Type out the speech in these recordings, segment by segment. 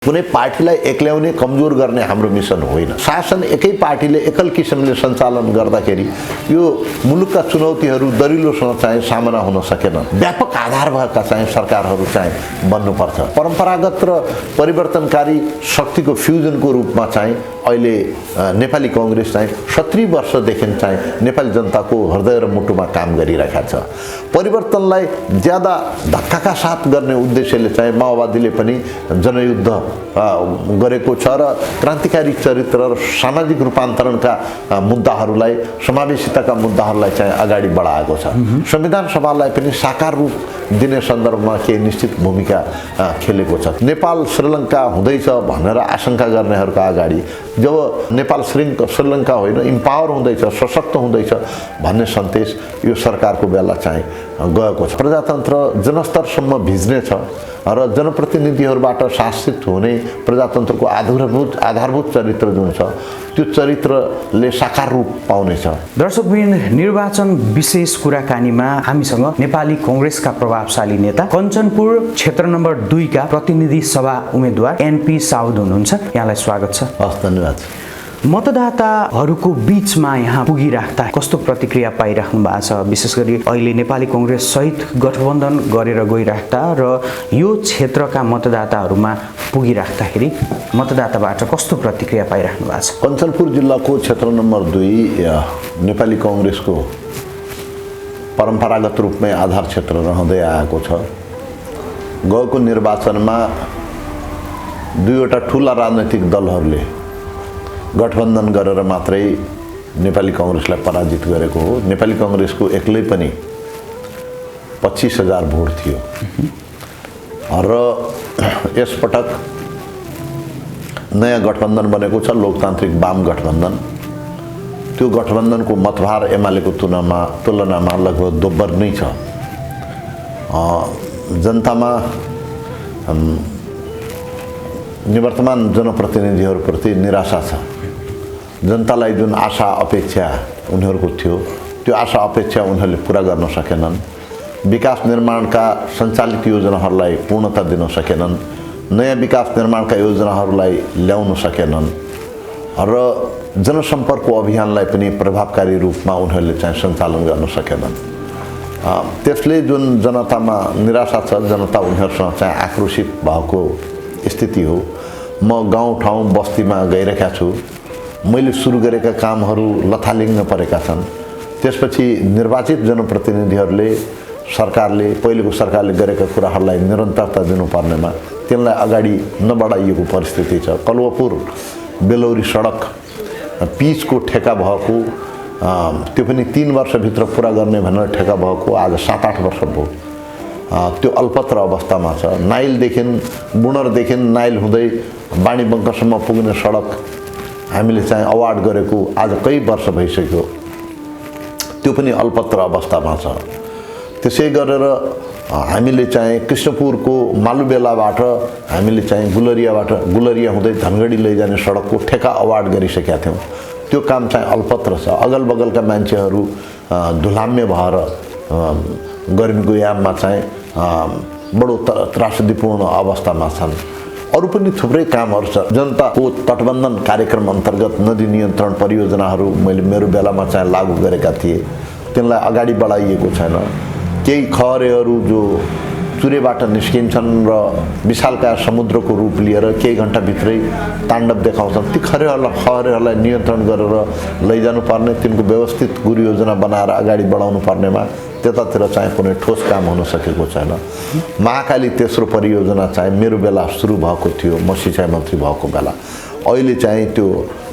कुनै पार्टीलाई एक्ल्याउने कमजोर गर्ने हाम्रो मिसन होइन। शासन एकै पार्टीले एकल किसिमले सञ्चालन गर्दाखेरि यो मुलुकका चुनौतीहरू दरिलोसँग चाहिँ सामना हुन सकेन। व्यापक आधार भएका चाहिँ सरकारहरू चाहिँ बन्नुपर्छ। परम्परागत र परिवर्तनकारी शक्तिको फ्युजनको रूपमा चाहिँ अहिले नेपाली कांग्रेस चाहिँ 70 वर्षदेखि चाहिँ नेपाली जनताको हृदय र मुटुमा काम गरिरहेका छ। परिवर्तनलाई ज्यादा धक्काका साथ गर्ने उद्देश्यले चाहिँ माओवादीले पनि जनयुद्ध गरेको छ र क्रान्तिकारी चरित्र र सामाजिक रूपान्तरणका मुद्दाहरूलाई, समावेशिताका मुद्दाहरूलाई चाहिँ अगाडि बढाएको छ। संविधान सभालाई पनि साकार रूप दिने सन्दर्भमा के निश्चित भूमिका खेलेको छ। नेपाल श्रीलङ्का हुँदैछ भनेर आशंका गर्नेहरूका अगाडि जब नेपाल श्रीलङ्का होइन इम्पावर हुँदैछ, सशक्त हुँदैछ भन्ने सन्देश यो सरकारको बेला चाहिँ गएको छ। प्रजातन्त्र जनस्तरसम्म भिज्ने छ र जनप्रतिनिधिहरूबाट शासित हुने प्रजातन्त्रको आधारभूत चरित्र जुन छ त्यो चरित्रले साकार रूप पाउनेछ। दर्शकवृन्द, निर्वाचन विशेष कुराकानीमा हामीसँग नेपाली कांग्रेसका प्रभावशाली नेता कञ्चनपुर क्षेत्र नम्बर 2 का प्रतिनिधि सभा उम्मेदवार एनपी साउद हुनुहुन्छ। यहाँलाई स्वागत छ। हस्, धन्यवाद। मतदाताहरूको बीचमा यहाँ पुगिराख्दा कस्तो प्रतिक्रिया पाइराख्नु भएको छ? विशेष गरी अहिले नेपाली कांग्रेस सहित गठबन्धन गरेर गइराख्दा र यो क्षेत्रका मतदाताहरूमा पुगिराख्दाखेरि मतदाताबाट कस्तो प्रतिक्रिया पाइराख्नु भएको छ? कञ्चनपुर जिल्लाको क्षेत्र नम्बर 2 नेपाली कांग्रेसको परम्परागत रूपमै आधार क्षेत्र रहँदै आएको छ। गएको निर्वाचनमा दुईवटा ठूला राजनैतिक दलहरूले गठबन्धन गरेर मात्रै नेपाली कांग्रेसलाई पराजित गरेको हो। नेपाली कांग्रेसको एक्लै पनि 25,000 भोट थियो र यसपटक नयाँ गठबन्धन बनेको छ, लोकतान्त्रिक वाम गठबन्धन। त्यो गठबन्धनको मतभार एमालेको तुलनामा लगभग दोब्बर नै छ। जनतामा निवर्तमान जनप्रतिनिधिहरूप्रति निराशा छ। जनतालाई जुन आशा अपेक्षा उनीहरूको थियो त्यो आशा अपेक्षा उनीहरूले पुरा गर्न सकेनन्। विकास निर्माणका सञ्चालित योजनाहरूलाई पूर्णता दिन सकेनन्। नयाँ विकास निर्माणका योजनाहरूलाई ल्याउन सकेनन् र जनसम्पर्क अभियानलाई पनि प्रभावकारी रूपमा उनीहरूले चाहिँ सञ्चालन गर्न सकेनन्। त्यसले जुन जनतामा निराशा छ, जनता उनीहरूसँग चाहिँ आक्रोशित भएको स्थिति हो। म गाउँठाउँ बस्तीमा गइरहेका छु। मैले सुरु गरेका कामहरू लथालिङ्ग परेका छन्। त्यसपछि निर्वाचित जनप्रतिनिधिहरूले पहिलेको सरकारले गरेका कुराहरूलाई निरन्तरता दिनुपर्नेमा त्यसलाई अगाडि नबढाइएको परिस्थिति छ। कलवापुर बेलौरी सडक पिचको ठेका भएको, त्यो पनि 3 वर्षभित्र पुरा गर्ने भनेर ठेका भएको आज 7-8 वर्ष भयो। त्यो अल्पत्र अवस्थामा छ। नाइलदेखि बुणरदेखि नाइल हुँदै बाणी बङ्करसम्म पुग्ने सडक हामीले चाहिँ अवार्ड गरेको आज कई वर्ष भइसक्यो, त्यो पनि अल्पत्र अवस्थामा छ। त्यसै गरेर हामीले चाहिँ कृष्णपुरको मालुबेलाबाट हामीले चाहिँ गुलरिया हुँदै धनगढी लैजाने सडकको ठेका अवार्ड गरिसकेका थियौँ। त्यो काम चाहिँ अल्पत्र छ। अगल बगलका मान्छेहरू धुलाम्य भएर गर्मीको याममा चाहिँ बडो त्रासदीपूर्ण अवस्थामा छन्। अरू पनि थुप्रै कामहरू छ। जनताको तटबन्धन कार्यक्रम अन्तर्गत नदी नियन्त्रण परियोजनाहरू मैले मेरो बेलामा चाहिँ लागू गरेका थिएँ, त्यसलाई अगाडि बढाइएको छैन। केही खहरेहरू जो चुरेबाट निस्किन्छन् र विशालकाय समुद्रको रूप लिएर केही घण्टाभित्रै ताण्डव देखाउँछन्, ती खहरेहरूलाई नियन्त्रण गरेर लैजानु पर्ने, तिनको व्यवस्थित गुरुयोजना बनाएर अगाडि बढाउनु पर्नेमा त्यतातिर चाहिँ कुनै ठोस काम हुन सकेको छैन। महाकाली तेस्रो परियोजना चाहिँ मेरो बेला सुरु भएको थियो, म सिँचाइ मन्त्री भएको बेला। अहिले चाहिँ त्यो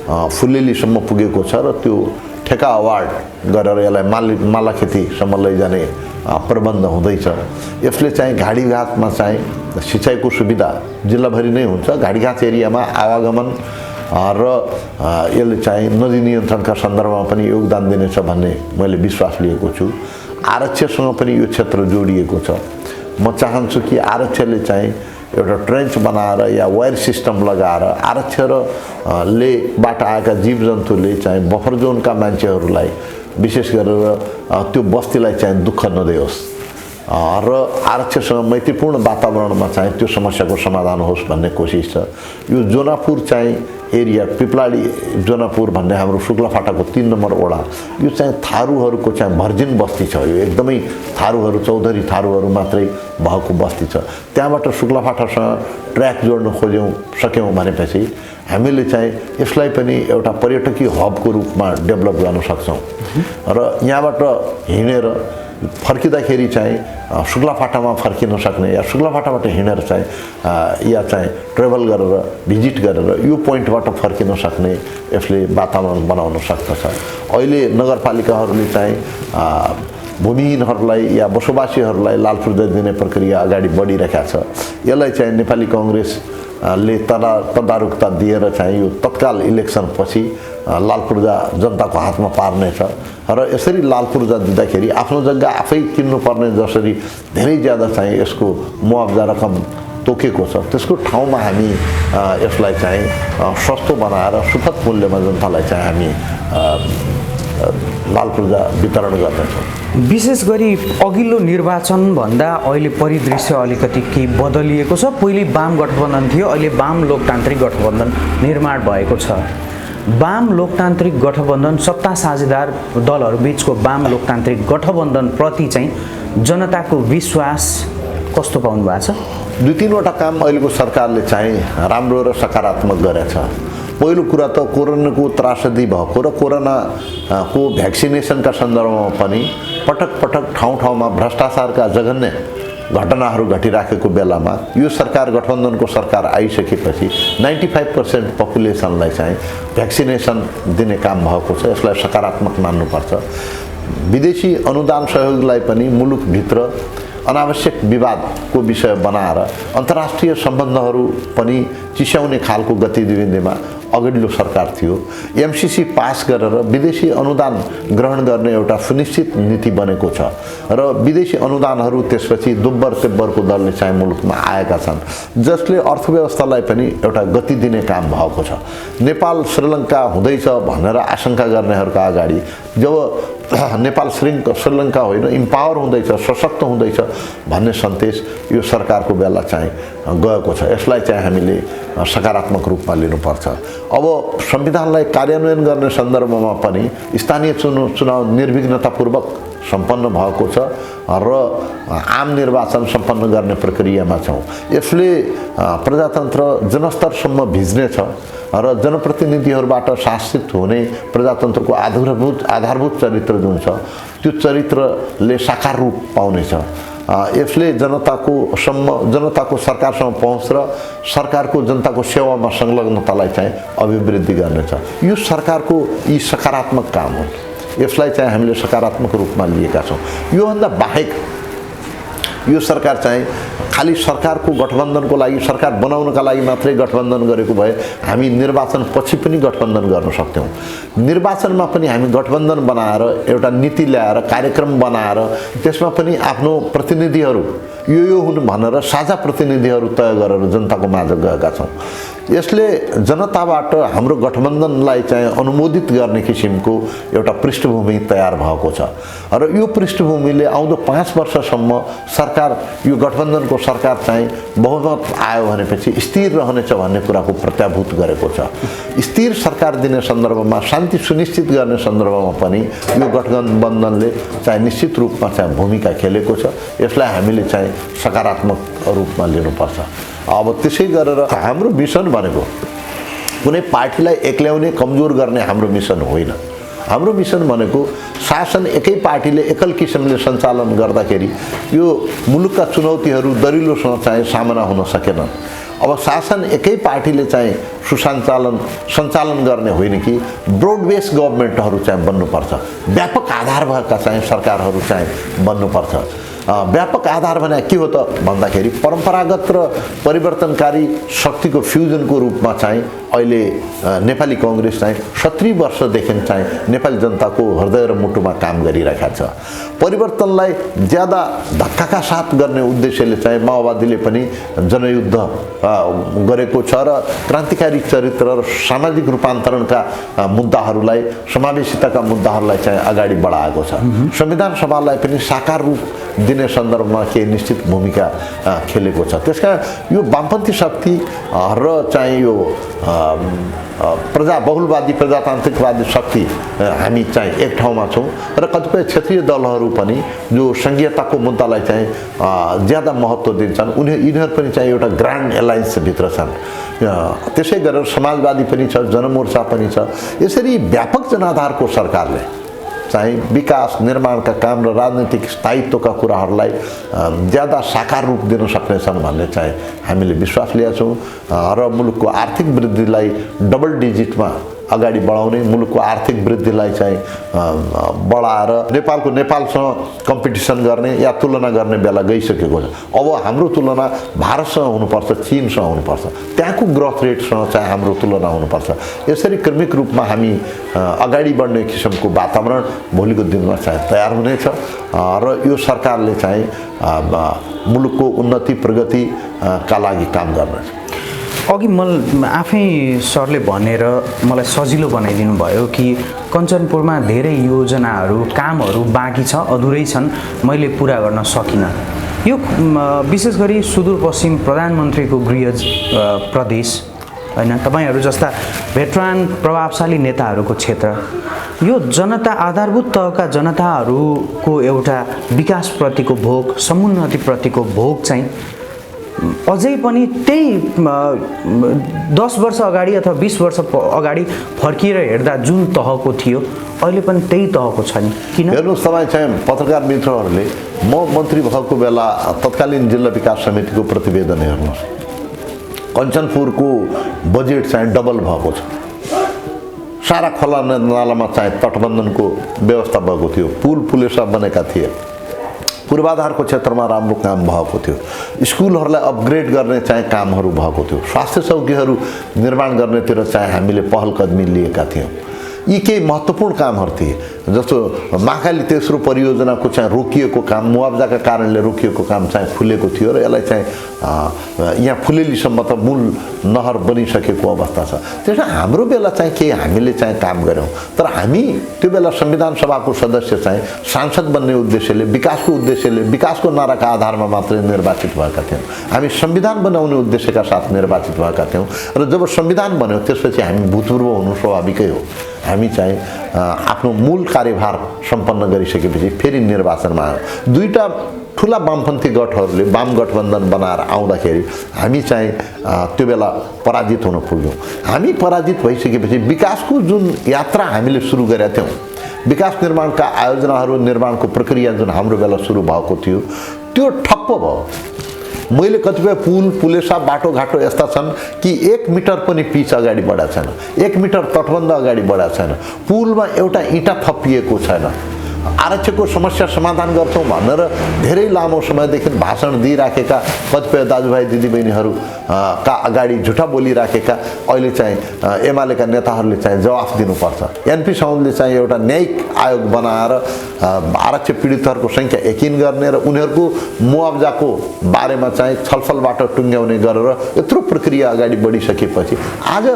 फुलेलीसम्म पुगेको छ र त्यो ठेका अवार्ड गरेर यसलाई मालाखेतीसम्म लैजाने प्रबन्ध हुँदैछ। यसले चाहिँ घाडीघाटमा चाहिँ सिँचाइको सुविधा जिल्लाभरि नै हुन्छ। घाडीघाट एरियामा आवागमन र यसले चाहिँ नदी नियन्त्रणका सन्दर्भमा पनि योगदान दिनेछ भन्ने मैले विश्वास लिएको छु। आरक्षसँग पनि यो क्षेत्र जोडिएको छ। म चाहन्छु कि आरक्षले चाहिँ एउटा ट्रेन्च बनाएर या वायर सिस्टम लगाएर आरक्षले बाट आएका जीवजन्तुले चाहिँ बफर जोनका मान्छेहरूलाई विशेष गरेर त्यो बस्तीलाई चाहिँ दुःख नदियोस्। र आरक्षणसँग मैत्रीपूर्ण वातावरणमा चाहिँ त्यो समस्याको समाधान होस् भन्ने कोसिस छ। यो जोनापुर चाहिँ एरिया पिपलाडी जोनापुर भन्ने हाम्रो शुक्लाफाटाको 3 नम्बर वडा यो चाहिँ थारूहरूको चाहिँ भर्जिन बस्ती छ। यो एकदमै थारूहरू चौधरी थारूहरू मात्रै भएको बस्ती छ। त्यहाँबाट शुक्लाफाटासँग ट्र्याक जोड्न सक्यौँ भनेपछि हामीले चाहिँ यसलाई पनि एउटा पर्यटकीय हबको रूपमा डेभलप गर्न सक्छौँ र यहाँबाट हिँडेर फर्किँदाखेरि चाहिँ शुक्लाफाटामा फर्किन सक्ने या शुक्लाफाटाबाट हिँडेर चाहिँ या चाहिँ ट्रेभल गरेर भिजिट गरेर यो पोइन्टबाट फर्किन सक्ने यसले वातावरण बनाउन सक्दछ। अहिले नगरपालिकाहरूले चाहिँ भूमिहीनहरूलाई या बसोबासीहरूलाई लालपूर्जा दिने प्रक्रिया अगाडि बढिरहेका छ। यसलाई चाहिँ नेपाली कांग्रेसले तदारुकता दिएर चाहिँ यो तत्काल इलेक्सन पछि लालपूर्जा जनताको हातमा पार्नेछ र यसरी लालपूर्जा दिँदाखेरि आफ्नो जग्गा आफै किन्नुपर्ने जसरी धेरै ज्यादा चाहिँ यसको मुआवजा रकम तोकेको छ त्यसको ठाउँमा हामी यसलाई चाहिँ सस्तो बनाएर सुपथ मूल्यमा जनतालाई चाहिँ हामी लालपूर्जा वितरण गर्नेछौँ। विशेष गरी अघिल्लो निर्वाचन भन्दा अहिले परिदृश्य अलिकति केही बदलिएको छ। पहिले वाम गठबन्धन थियो, अहिले वाम लोकतान्त्रिक गठबन्धन निर्माण भएको छ। वाम लोकतान्त्रिक गठबन्धन सत्ता साझेदार दलहरू बीचको वाम लोकतान्त्रिक गठबन्धन प्रति चाहिँ जनताको विश्वास कस्तो पाउनु भएको छ? 2-3वटा काम अहिलेको सरकारले चाहिँ राम्रो र सकारात्मक गरेछ। पहिलो कुरा त कोरोनाको त्रासदी भएको र कोरोनाको भ्याक्सिनेसनका सन्दर्भमा पनि पटक पटक ठाउँ-ठाउँमा भ्रष्टाचारका जघन्य घटनाहरू घटिराखेको बेलामा यो सरकार गठबन्धनको सरकार आइसकेपछि 95% पपुलेसनलाई चाहिँ भ्याक्सिनेसन दिने काम भएको छ। यसलाई सकारात्मक मान्नुपर्छ। विदेशी अनुदान सहयोगलाई पनि मुलुकभित्र अनावश्यक विवादको विषय बनाएर अन्तर्राष्ट्रिय सम्बन्धहरू पनि चिस्याउने खालको गतिविधिमा अगाडिल्लो सरकार थियो। एमसीसी पास गरेर विदेशी अनुदान ग्रहण गर्ने एउटा सुनिश्चित नीति बनेको छ र विदेशी अनुदानहरू त्यसपछि दुब्बर तेब्बरको दलले चाहिँ मुलुकमा आएका छन् जसले अर्थव्यवस्थालाई पनि एउटा गति दिने काम भएको छ। नेपाल श्रीलङ्का हुँदैछ भनेर आशंका गर्नेहरूका अगाडि जब नेपाल श्रीलङ्का होइन इम्पावर हुँदैछ सशक्त हुँदैछ भन्ने सन्देश यो सरकारको बेला चाहिँ गएको छ। यसलाई चाहिँ हामीले सकारात्मक रूपमा लिनुपर्छ। अब संविधानलाई कार्यान्वयन गर्ने सन्दर्भमा पनि स्थानीय चुनाव निर्विघ्नतापूर्वक सम्पन्न भएको छ र आम निर्वाचन सम्पन्न गर्ने प्रक्रियामा छौँ। यसले प्रजातन्त्र जनस्तरसम्म भिज्नेछ र जनप्रतिनिधिहरूबाट शासित हुने प्रजातन्त्रको आधारभूत चरित्र जुन छ त्यो चरित्रले साकार रूप पाउनेछ। यसले जनताको सरकारसँग पहुँच र सरकारको जनताको सेवामा संलग्नतालाई चाहिँ अभिवृद्धि गर्नेछ। यो सरकारको यी सकारात्मक काम हुन्। यसलाई चाहिँ हामीले सकारात्मक रूपमा लिएका छौँ। योभन्दा बाहेक यो सरकार चाहिँ खाली सरकारको गठबन्धनको लागि सरकार बनाउनका लागि मात्रै गठबन्धन गरेको भए हामी निर्वाचन पछि पनि गठबन्धन गर्न सक्थ्यौँ। निर्वाचनमा पनि हामी गठबन्धन बनाएर एउटा नीति ल्याएर कार्यक्रम बनाएर त्यसमा पनि आफ्नो प्रतिनिधिहरू यो हुन् भनेर साझा प्रतिनिधिहरू तय गरेर जनताको माझ गएका छौँ। यसले जनताबाट हाम्रो गठबन्धनलाई चाहिँ अनुमोदित गर्ने किसिमको एउटा पृष्ठभूमि तयार भएको छ र यो पृष्ठभूमिले आउँदो 5 वर्षसम्म सरकार यो गठबन्धनको सरकार चाहिँ बहुमत आयो भनेपछि स्थिर रहनेछ भन्ने कुराको प्रत्याभूत गरेको छ। स्थिर सरकार दिने सन्दर्भमा शान्ति सुनिश्चित गर्ने सन्दर्भमा पनि यो गठबन्धनले चाहिँ निश्चित रूपमा चाहिँ भूमिका खेलेको छ। यसलाई हामीले चाहिँ सकारात्मक रूपमा लिनुपर्छ। अब त्यसै गरेर हाम्रो मिसन भनेको कुनै पार्टीलाई एक्ल्याउने कमजोर गर्ने हाम्रो मिसन होइन। हाम्रो मिसन भनेको शासन एकै पार्टीले एकल किसिमले सञ्चालन गर्दाखेरि यो मुलुकका चुनौतीहरू दरिलोसँग चाहिँ सामना हुन सकेनन्। अब शासन एकै पार्टीले चाहिँ सञ्चालन गर्ने होइन कि ब्रोड बेस गभर्मेन्टहरू चाहिँ बन्नुपर्छ। व्यापक आधार भएका चाहिँ सरकारहरू चाहिँ बन्नुपर्छ। व्यापक आधार भने के हो त भन्दाखेरि परम्परागत र परिवर्तनकारी शक्तिको फ्युजनको रूपमा चाहिँ अहिले नेपाली कांग्रेस चाहिँ 70 वर्षदेखि चाहिँ नेपाली जनताको हृदय र मुटुमा काम गरिरहेको छ। परिवर्तनलाई ज्यादा धक्काका साथ गर्ने उद्देश्यले चाहिँ माओवादीले पनि जनयुद्ध गरेको छ र क्रान्तिकारी चरित्र र सामाजिक रूपान्तरणका मुद्दाहरूलाई, समावेशिताका मुद्दाहरूलाई चाहिँ अगाडि बढाएको छ। संविधान सभालाई पनि साकार रूप दिने सन्दर्भमा के निश्चित भूमिका खेलेको छ। त्यसकारण यो वामपन्थी शक्ति र चाहिँ यो बहुलवादी प्रजातान्त्रिकवादी शक्ति हामी चाहिँ एक ठाउँमा छौँ र कतिपय क्षेत्रीय दलहरू पनि जो संघीयताको मुद्दालाई चाहिँ ज्यादा महत्त्व दिन्छन्, यिनीहरू पनि चाहिँ एउटा ग्रान्ड एलायन्स भित्र छन्। त्यसै गरेर समाजवादी पनि छ, जनमोर्चा पनि छ। यसरी व्यापक जनाधारको सरकारले चाहिँ विकास निर्माणका काम र राजनीतिक स्थायित्वका कुराहरूलाई ज्यादा साकार रूप दिन सक्नेछन् भन्ने चाहिँ हामीले विश्वास लिएका छौँ र मुलुकको आर्थिक वृद्धिलाई डबल डिजिटमा अगाडि बढाउने, मुलुकको आर्थिक वृद्धिलाई चाहिँ बढाएर नेपालसँग कम्पिटिसन गर्ने या तुलना गर्ने बेला गइसकेको छ। अब हाम्रो तुलना भारतसँग हुनुपर्छ, चीनसँग हुनुपर्छ, त्यहाँको ग्रोथ रेटसँग चाहिँ हाम्रो तुलना हुनुपर्छ। यसरी क्रमिक रूपमा हामी अगाडि बढ्ने किसिमको वातावरण भोलिको दिनमा चाहिँ तयार हुनेछ र यो सरकारले चाहिँ मुलुकको उन्नति प्रगतिका लागि काम गर्नेछ। अघि आफै सरले भनेर मलाई सजिलो बनाइदिनु भयो कि कञ्चनपुरमा धेरै योजनाहरू, कामहरू बाँकी छ, अधुरै छन्, मैले पुरा गर्न सकिनँ। यो विशेष गरी सुदूरपश्चिम प्रधानमन्त्रीको गृह प्रदेश हैन, तपाईहरू जस्ता भेटरान प्रभावशाली नेताहरूको क्षेत्र, यो जनता, आधारभूत तहका जनताहरूको एउटा विकासप्रतिको भोग, समुन्नतिप्रतिको भोग चाहिँ अझै पनि त्यही 10 वर्ष अगाडि अथवा 20 वर्ष अगाडि फर्किएर हेर्दा जुन तहको थियो अहिले पनि त्यही तहको छ नि? किन? हेर्नुहोस्, तपाईँ चाहिँ पत्रकार मित्रहरूले म मन्त्री भएको बेला तत्कालीन जिल्ला विकास समितिको प्रतिवेदन हेर्नुहोस्, कञ्चनपुरको बजेट चाहिँ डबल भएको छ। सारा खोला नालामा चाहिँ तटबन्धनको व्यवस्था भएको थियो, पुलेसा बनेका थिए, पूर्वाधारको क्षेत्रमा राम्रो काम भएको थियो, स्कुलहरूलाई अपग्रेड गर्ने चाहिँ कामहरू भएको थियो, स्वास्थ्य चौकीहरू निर्माण गर्नेतिर चाहिँ हामीले पहल कदमी लिएका थियौँ। यी केही महत्त्वपूर्ण कामहरू थिए, जस्तो महाकाली तेस्रो परियोजनाको चाहिँ रोकिएको काम, मुआवजाका कारणले रोकिएको काम चाहिँ खुलेको थियो र यसलाई चाहिँ यहाँ फुलेलीसम्म त मूल नहर बनिसकेको अवस्था छ। त्यसमा हाम्रो बेला चाहिँ केही हामीले चाहिँ काम गऱ्यौँ, तर हामी त्यो बेला संविधान सभाको सदस्य चाहिँ सांसद बन्ने उद्देश्यले, विकासको उद्देश्यले, विकासको नाराका आधारमा मात्रै निर्वाचित भएका थियौँ। हामी संविधान बनाउने उद्देश्यका साथ निर्वाचित भएका थियौँ र जब संविधान बन्यो त्यसपछि हामी भूतपूर्व हुनु स्वाभाविकै हो। हामी चाहिँ आफ्नो मूल कार्यभार सम्पन्न गरिसकेपछि फेरि निर्वाचनमा आयो। दुईटा ठुला वामपन्थी गठहरूले वाम गठबन्धन बनाएर आउँदाखेरि हामी चाहिँ त्यो बेला पराजित हुन पुग्यौँ। हामी पराजित भइसकेपछि विकासको जुन यात्रा हामीले सुरु गरेका थियौँ, विकास निर्माणका आयोजनाहरू, निर्माणको प्रक्रिया जुन हाम्रो बेला सुरु भएको थियो त्यो ठप्प भयो। मैले कतिपय पुलेसा बाटोघाटो यस्ता छन् कि 1 मिटर पनि पिच अगाडि बढाएको छैन, 1 मिटर तटबन्ध अगाडि बढाएको छैन, पुलमा एउटा इँटा थपिएको छैन। आरक्षकको समस्या समाधान गर्छौँ भनेर धेरै लामो समयदेखि भाषण दिइराखेका कतिपय दाजुभाइ दिदीबहिनीहरू का अगाडि झुटा बोलिराखेका अहिले चाहिँ एमालेका नेताहरूले चाहिँ जवाफ दिनुपर्छ। एनपी साउदले चाहिँ एउटा न्यायिक आयोग बनाएर आरक्षक पीडितहरूको सङ्ख्या यकिन गर्ने र उनीहरूको मुआवजाको बारेमा चाहिँ छलफलबाट टुङ्ग्याउने गरेर यत्रो प्रक्रिया अगाडि बढिसकेपछि आज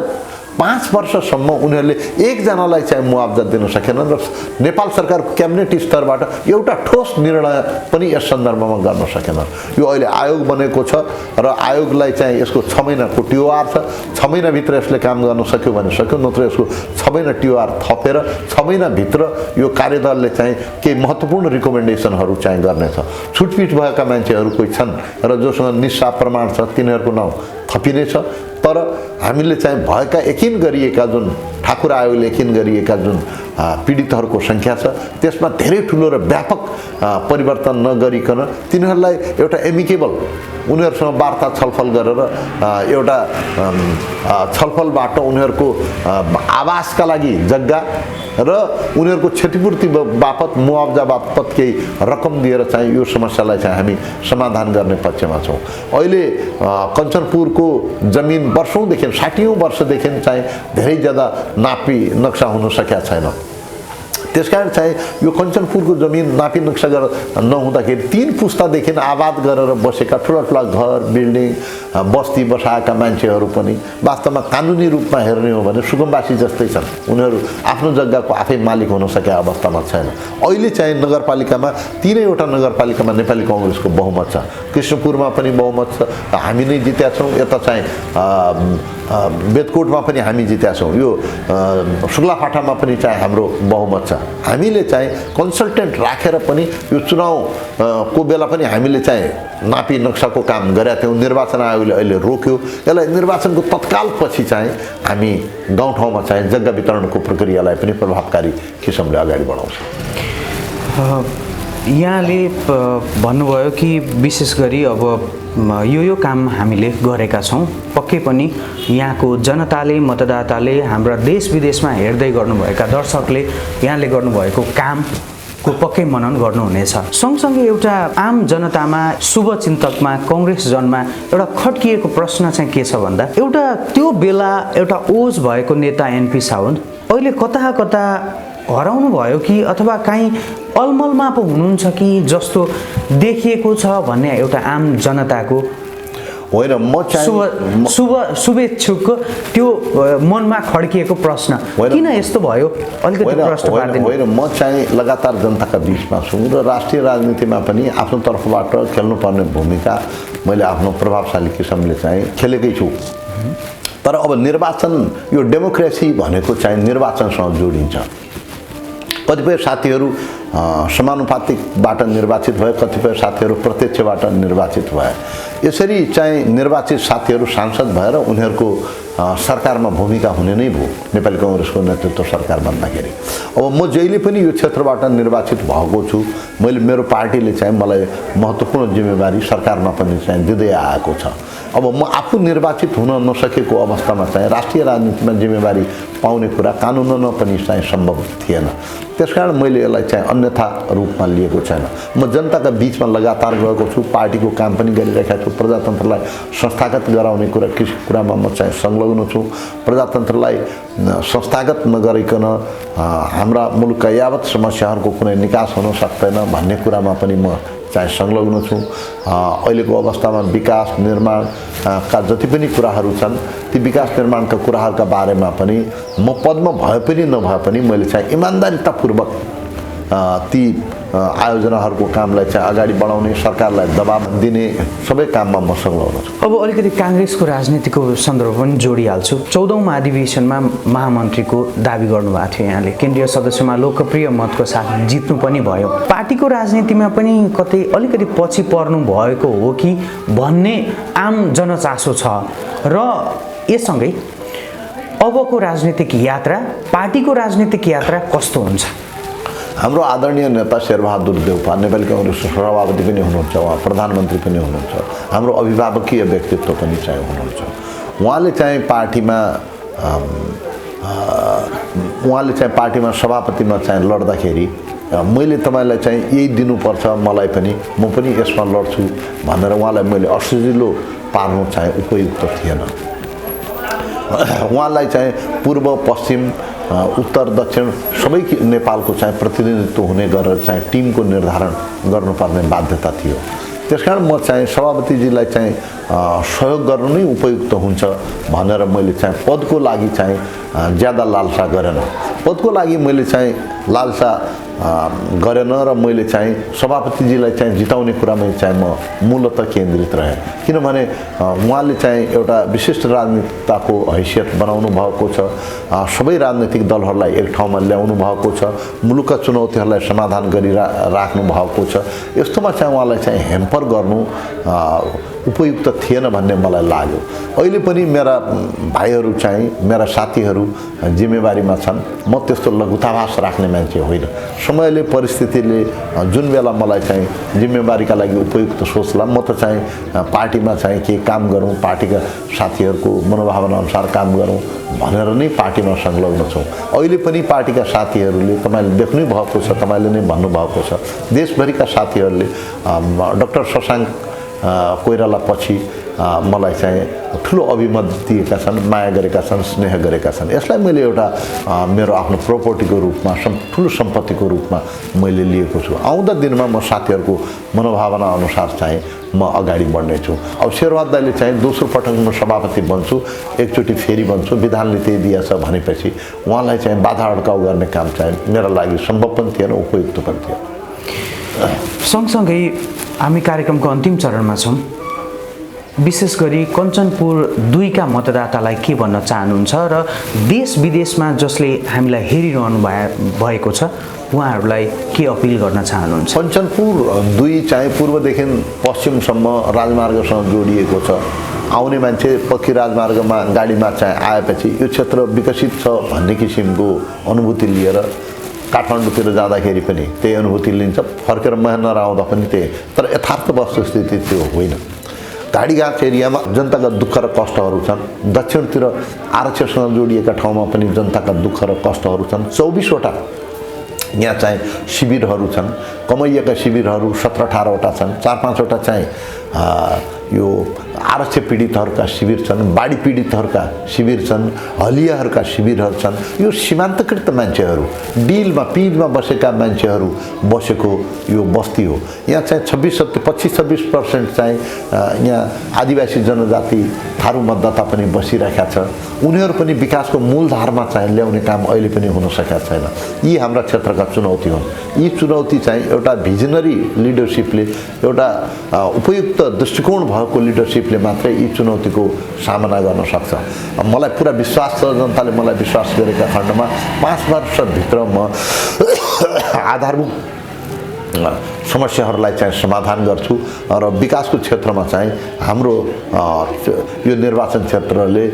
5 वर्षसम्म उनीहरूले एकजनालाई चाहिँ मुआवजा दिन सकेनन् र नेपाल सरकारको क्याबिनेट स्तरबाट एउटा ठोस निर्णय पनि यस सन्दर्भमा गर्न सकेनन्। यो अहिले आयोग बनेको छ र आयोगलाई चाहिँ यसको 6 महिनाको टिओआर छ। 6 महिनाभित्र यसले काम गर्न सक्यो भने सक्यो, नत्र यसको 6 महिना टिओआर थपेर 6 महिनाभित्र यो कार्यदलले चाहिँ केही महत्त्वपूर्ण रिकमेन्डेसनहरू चाहिँ गर्नेछ। छुटपिट भएका मान्छेहरू कोही छन् र जोसँग निस्सा प्रमाण छ तिनीहरूको नाउँ थपिनेछ, तर हामीले चाहिँ भएका यकिन गरिएका जुन ठाकुर आयोगले यकिन गरिएका जुन पीडितहरूको सङ्ख्या छ त्यसमा धेरै ठुलो र व्यापक परिवर्तन नगरिकन तिनीहरूलाई एउटा एमिकेबल उनीहरूसँग वार्ता छलफल गरेर एउटा छलफलबाट उनीहरूको आवासका लागि जग्गा र उनीहरूको क्षतिपूर्ति बापत मुआवजा बापत केही रकम दिएर चाहिँ यो समस्यालाई चाहिँ हामी समाधान गर्ने पक्षमा छौँ। अहिले कञ्चनपुरको जमिन वर्षौँदेखि 60औं वर्षदेखि चाहिँ धेरै ज्यादा नापी नक्सा हुन सकेका छैन। त्यसकारण चाहिँ यो कञ्चनपुरको जमिन नापी नक्सा नहुँदाखेरि 3 पुस्तादेखि आबाद गरेर बसेका ठुला ठुला घर बिल्डिङ बस्ती बसाएका मान्छेहरू पनि वास्तवमा कानुनी रूपमा हेर्ने हो भने सुकुम्बासी जस्तै छन्। उनीहरू आफ्नो जग्गाको आफै मालिक हुन सकेका अवस्थामा छैन। अहिले चाहिँ नगरपालिकामा 3वटा नगरपालिकामा नेपाली कांग्रेसको बहुमत छ। कृष्णपुरमा पनि बहुमत छ, हामी नै जितेका छौँ। यता चाहिँ बेदकोटमा पनि हामी जितेका छौँ। यो शुक्लाफाटामा पनि चाहिँ हाम्रो बहुमत छ। हामीले चाहिँ कन्सल्टेन्ट राखेर पनि यो चुनावको बेला पनि हामीले चाहिँ नापी नक्साको काम गरेका थियौँ। निर्वाचन आयोगले अहिले रोक्यो। यसलाई निर्वाचनको तत्काल पछि चाहिँ हामी गाउँठाउँमा चाहिँ जग्गा वितरणको प्रक्रियालाई पनि प्रभावकारी किसिमले अगाडि बढाउँछौँ। यहाँले भन्नुभयो कि विशेष गरी अब यो काम हामीले गरेका छौँ। पक्कै पनि यहाँको जनताले मतदाताले हाम्रा देश विदेशमा हेर्दै गर्नुभएका दर्शकले यहाँले गर्नुभएको कामको पक्कै मनन गर्नुहुनेछ। सँगसँगै एउटा आम जनतामा शुभचिन्तकमा कांग्रेसजनमा एउटा खड्किएको प्रश्न चाहिँ के छ भन्दा एउटा त्यो बेला एउटा ओज भएको नेता एनपी साउद अहिले कता कता हराउनु भयो कि अथवा कहीँ अलमलमा पो हुनुहुन्छ कि जस्तो देखिएको छ भन्ने एउटा आम जनताको होइन म चाहिँ शुभेच्छुकको त्यो मनमा खड्किएको प्रश्न किन यस्तो भयो अलिकति प्रश्न पार्दिनु। होइन म चाहिँ लगातार जनताका बीचमा छु र राष्ट्रिय राजनीतिमा पनि आफ्नो तर्फबाट खेल्नुपर्ने भूमिका मैले आफ्नो प्रभावशाली किसिमले चाहिँ खेलेकै छु। तर अब निर्वाचन यो डेमोक्रेसी भनेको चाहिँ निर्वाचनसँग जोडिन्छ। कतिपय साथीहरू समानुपातिकबाट निर्वाचित भए, कतिपय साथीहरू प्रत्यक्षबाट निर्वाचित भए। यसरी चाहिँ निर्वाचित साथीहरू सांसद भएर उनीहरूको सरकारमा भूमिका हुने नै भयो नेपाली कांग्रेसको नेतृत्व सरकार बन्दाखेरि। अब म जहिले पनि यो क्षेत्रबाट निर्वाचित भएको छु। मैले मेरो पार्टीले चाहिँ मलाई महत्त्वपूर्ण जिम्मेवारी सरकारमा पनि चाहिँ दिँदै आएको छ। अब म आफू निर्वाचित हुन नसकेको अवस्थामा चाहिँ राष्ट्रिय राजनीतिमा जिम्मेवारी पाउने कुरा कानुनमा पनि चाहिँ सम्भव थिएन। त्यसकारण मैले यसलाई चाहिँ अन्यथा रूपमा लिएको छैन। म जनताका बीचमा लगातार गएको छु, पार्टीको काम पनि गरिरहेको छु। प्रजातन्त्रलाई संस्थागत गराउने कुरामा म चाहिँ संलग्न छु। प्रजातन्त्रलाई संस्थागत नगरिकन हाम्रा मुलुकका यावत समस्याहरूको कुनै निकास हुन सक्दैन भन्ने कुरामा पनि म चाहिँ संलग्न छु। अहिलेको अवस्थामा विकास निर्माणका जति पनि कुराहरू छन् ती विकास निर्माणका कुराहरूका बारेमा पनि म पदमा भए पनि नभए पनि मैले चाहिँ इमान्दारितापूर्वक ती आयोजनाहरूको कामलाई चाहिँ अगाडि बढाउने, सरकारलाई दबाब दिने सबै काममा म संलग्न छु। अब अलिकति कांग्रेसको राजनीतिको सन्दर्भ पनि जोडिहाल्छु। 14औं महाधिवेशनमा महामन्त्रीको दाबी गर्नुभएको थियो यहाँले। केन्द्रीय सदस्यमा लोकप्रिय मतको साथ जित्नु पनि भयो। पार्टीको राजनीतिमा पनि कतै अलिकति पछि पर्नु भएको हो कि भन्ने आम जनचासो छ र यससँगै अबको राजनीतिक यात्रा, पार्टीको राजनीतिक यात्रा कस्तो हुन्छ? हाम्रो आदरणीय नेता शेरबहादुर देउपा नेपाली कांग्रेसको सभापति पनि हुनुहुन्छ, उहाँ प्रधानमन्त्री पनि हुनुहुन्छ, हाम्रो अभिभावकीय व्यक्तित्व पनि चाहिँ हुनुहुन्छ। उहाँले चाहिँ पार्टीमा सभापतिमा चाहिँ लड्दाखेरि मैले तपाईलाई चाहिँ यही दिनुपर्छ, मलाई पनि म पनि यसमा लड्छु भनेर उहाँलाई मैले असजिलो पार्नु चाहिँ उपयुक्त थिएन। उहाँलाई चाहिँ पूर्व पश्चिम उत्तर दक्षिण सबै नेपालको चाहिँ प्रतिनिधित्व हुने गरेर चाहिँ टिमको निर्धारण गर्नुपर्ने बाध्यता थियो। त्यसकारण म चाहिँ सभापतिजीलाई चाहिँ सहयोग गर्नु नै उपयुक्त हुन्छ भनेर मैले चाहिँ पदको लागि चाहिँ ज्यादा लालसा गरेन। पदको लागि मैले चाहिँ लालसा गरेन र मैले चाहिँ सभापतिजीलाई चाहिँ जिताउने कुरामा चाहिँ म मूलतः केन्द्रित रहेँ। किनभने उहाँले चाहिँ एउटा विशिष्ट राजनीतिताको हैसियत बनाउनु भएको छ, सबै राजनीतिक दलहरूलाई एक ठाउँमा ल्याउनु भएको छ, मुलुकका चुनौतीहरूलाई समाधान गरिराख्नु भएको छ। यस्तोमा चाहिँ उहाँलाई चाहिँ हेम्पर गर्नु उपयुक्त थिएन भन्ने मलाई लाग्यो। अहिले पनि मेरा भाइहरू चाहिँ मेरा साथीहरू जिम्मेवारीमा छन्। म त्यस्तो लघुताभास राख्ने मान्छे होइन। समयले परिस्थितिले जुन बेला मलाई चाहिँ जिम्मेवारीका लागि उपयुक्त सोच्ला म त चाहिँ पार्टीमा चाहिँ के काम गरौँ, पार्टीका साथीहरूको मनोभावना अनुसार काम गरौँ भनेर नै पार्टीमा संलग्न छौँ। अहिले पनि पार्टीका साथीहरूले तपाईँले देख्नै भएको छ, तपाईँले नै भन्नुभएको छ, देशभरिका साथीहरूले डाक्टर शशाङ्क कोइराला पछि मलाई चाहिँ ठुलो अभिमत दिएका छन्, माया गरेका छन्, स्नेह गरेका छन्। यसलाई मैले एउटा मेरो आफ्नो प्रोपर्टीको रूपमा ठुलो सम्पत्तिको रूपमा मैले लिएको छु। आउँदा दिनमा म साथीहरूको मनोभावना अनुसार चाहिँ म अगाडि बढ्नेछु। अब शेरबहादुर दाइले चाहिँ दोस्रो पटक म सभापति बन्छु, एकचोटि फेरि बन्छु, विधानले त्यही दिएछ भनेपछि उहाँलाई चाहिँ बाधा अड्काउ गर्ने काम चाहिँ मेरा लागि सम्भव पनि थिएन, उपयुक्त पनि थिएन। सँगसँगै हामी कार्यक्रमको अन्तिम चरणमा छौँ। विशेष गरी कञ्चनपुर 2 का मतदातालाई के भन्न चाहनुहुन्छ र देश विदेशमा जसले हामीलाई हेरिरहनु भएको छ उहाँहरूलाई के अपिल गर्न चाहनुहुन्छ? कञ्चनपुर 2 चाहिँ पूर्वदेखि पश्चिमसम्म राजमार्गसँग जोडिएको छ। आउने मान्छे पक्की राजमार्गमा गाडीमा चाहिँ आएपछि यो क्षेत्र विकसित छ भन्ने किसिमको अनुभूति लिएर काठमाडौँतिर जाँदाखेरि पनि त्यही अनुभूति लिन्छ, फर्केर महेन्द्र आउँदा पनि त्यही। तर यथार्थ वस्तुस्थिति त्यो होइन। घाडीघाट एरियामा जनताका दुःख र कष्टहरू छन्। दक्षिणतिर आरक्षणसँग जोडिएका ठाउँमा पनि जनताका दुःख र कष्टहरू छन्। 24वटा यहाँ चाहिँ शिविरहरू छन्। कमैयाका शिविरहरू 17-18वटा छन्। 4-5वटा चाहिँ यो आरक्षण पीडितहरूका शिविर छन्, बाढी पीडितहरूका शिविर छन्, हलियाहरूका शिविरहरू छन्। यो सीमान्तकृत मान्छेहरू, डिलमा पिजमा बसेका मान्छेहरू बसेको यो बस्ती हो। यहाँ चाहिँ 25-26% चाहिँ यहाँ आदिवासी जनजाति थारू मतदाता पनि बसिरहेका छ। उनीहरू पनि विकासको मूलधारमा चाहिँ ल्याउने काम अहिले पनि हुन सकेका छैन। यी हाम्रा क्षेत्रका चुनौती हुन्। यी चुनौती चाहिँ एउटा भिजनरी लिडरसिपले, एउटा उपयुक्त दृष्टिकोण भएको लिडरसिपले मात्रै यी चुनौतीको सामना गर्न सक्छ। मलाई पुरा विश्वास छ, जनताले मलाई विश्वास गरेका खण्डमा 5 वर्षभित्र म आधारभूत समस्याहरूलाई चाहिँ समाधान गर्छु र विकासको क्षेत्रमा चाहिँ हाम्रो यो निर्वाचन क्षेत्रले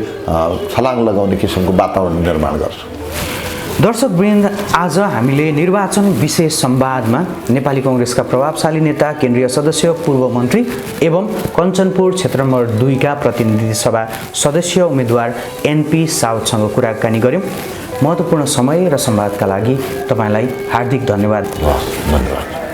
छलाङ लगाउने किसिमको वातावरण निर्माण गर्छु। दर्शकवृन्द, आज हामीले निर्वाचन विशेष संवादमा नेपाली कांग्रेसका प्रभावशाली नेता, केन्द्रीय सदस्य, पूर्व मन्त्री एवं कञ्चनपुर क्षेत्र नम्बर 2 का प्रतिनिधि सभा सदस्य उम्मेदवार एनपी साउदसँग कुराकानी गर्यौं। महत्त्वपूर्ण समय र संवादका लागि तपाईलाई हार्दिक धन्यवाद। धन्यवाद।